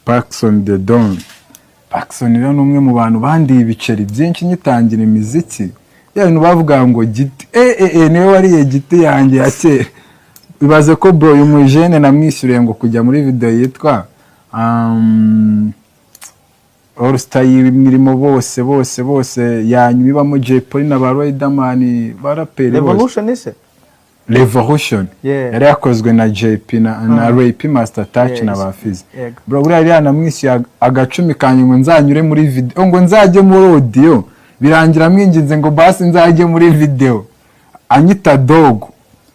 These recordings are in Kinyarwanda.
Paxson the Don. Paxson rero ni umwe mu bantu bandiye ibiceri byinshi nyitangira imiziki. Ya bintu bavuga ngo giti niwe wariye giti yanjye ya kera. Bibaze ko bro uyu mujene namwishyuriye ngo kujya muri video yitwa All Star y'imirimo bose yanyu bibamo Jay Polly na ba Riderman baraperi Revolution ise Revolution yari yakozwe na JP na Ray Master Touch na ba Fizz. Bro buriya yari yanamwishyuye agacumi kanye ngo nzanyure muri video ngo nzajye muri audio birangira mwinginze ngo basi nzajye muri video anyita dogo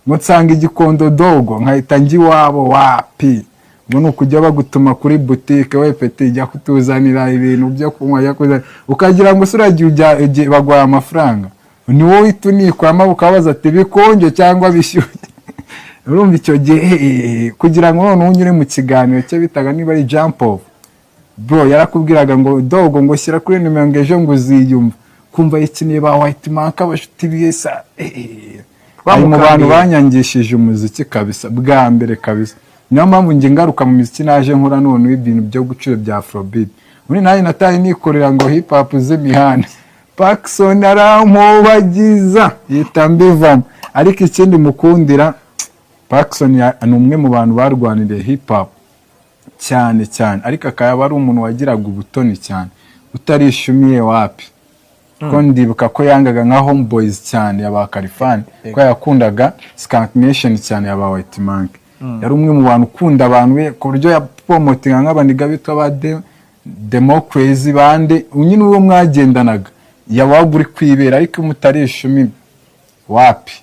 ngo nsanga igikondo dogo nkahita ngi wabo wapi ngo nukujya bagutuma kuri boutique we peti jya kutuzanira ibintu byo kunywa yakoze ukagira ngo suragiye bagwa amafaranga ni wowe itunikwa amabuka baza ati bikonje cyangwa bishyuye urumva icyo gihe kugira ngo none unyure mu kiganiro cyo bitaga niba ari jump off bro yarakubwiraga ngo dogo ngo shyira kuri nimero ngo ejo ngo uziyumva kumva iki niba White Mark abashuti biyesa mu bantu banyangishije umuziki kabisa bwa mbere kabisa niyo mpamvu nge ngaruka mu muziki naje nkora none ibintu byo gucura bya Afrobeat muri nayo nataye nikorera ngo hip hop z'imihanda Paxson aramubagiza yitambivamo ariko ikindi mukundira Paxson ni umwe mu bantu barwaniriye hip hop cyane ariko akaba ari umuntu wagiraga ubutoni cyane utarishumiye wapi ko ndibuka ko yangaga nka Homeboys cyane yaba Kalifani ko yakundaga Skank Nation cyane yaba White Mark yari umwe mu bantu ukunda abantu we ku buryo ya promotinga nk'abaniga bitwa ba Democracy bande unyine uwo mwagendanaga yabaga uri kwibera ariko mutarishumi wapi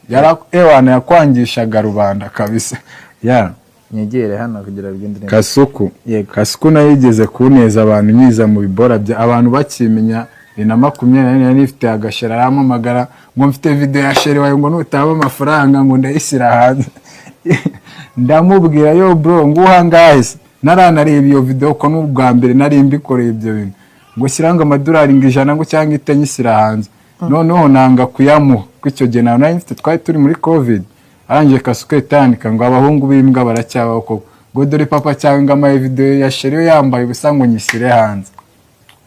ewana yakwangishaga rubanda kabisa nyegere hano kugira bigende neza Kasuku nayo yigeze kuneza abantu nyiza mu bibora bya abantu bakimenya 2020 nifite agashara aramamagara ngo mfite video ya sheri wayo ngo nutaba amafaranga ngo ndayishyira hanze ndamubwira yo bro nguha ngahise naranareba iyo video ko n'ubwa mbere nari mbikoreye ibyo bintu ngo shyiranga amadolari ngijana ngo cyangwa itanyishyira hanze noneho nanga kuyamuha kwicyo gihe nawe mfite twari turi muri covid arangije Kasuku etandika ngo abahungu b'imbwa baracyabaho koko ngo dore papa cyangwa ama video ya sheri yambaye ubusa ngo nyishyire hanze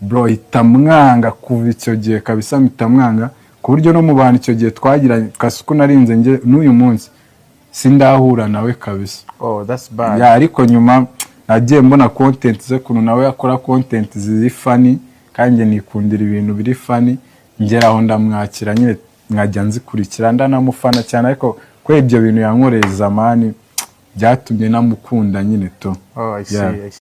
bro itamwanga kuva icyo gihe kabisa mitamwanga ku buryo no mu bantu icyo gihe twagiranye Kasuku narinze nge n'uyu munsi sindahura nawe kabisa that's bad ariko nyuma nagiye mbona content ze kuntu nawe yakora content ziri funny kandi nikundira ibintu biri funny ngeraho ndamwakira nyine nkajya nzikurikira ndanamufana cyane ariko ko ibyo bintu yankoreye zamani byatumye namukunda nyine to I see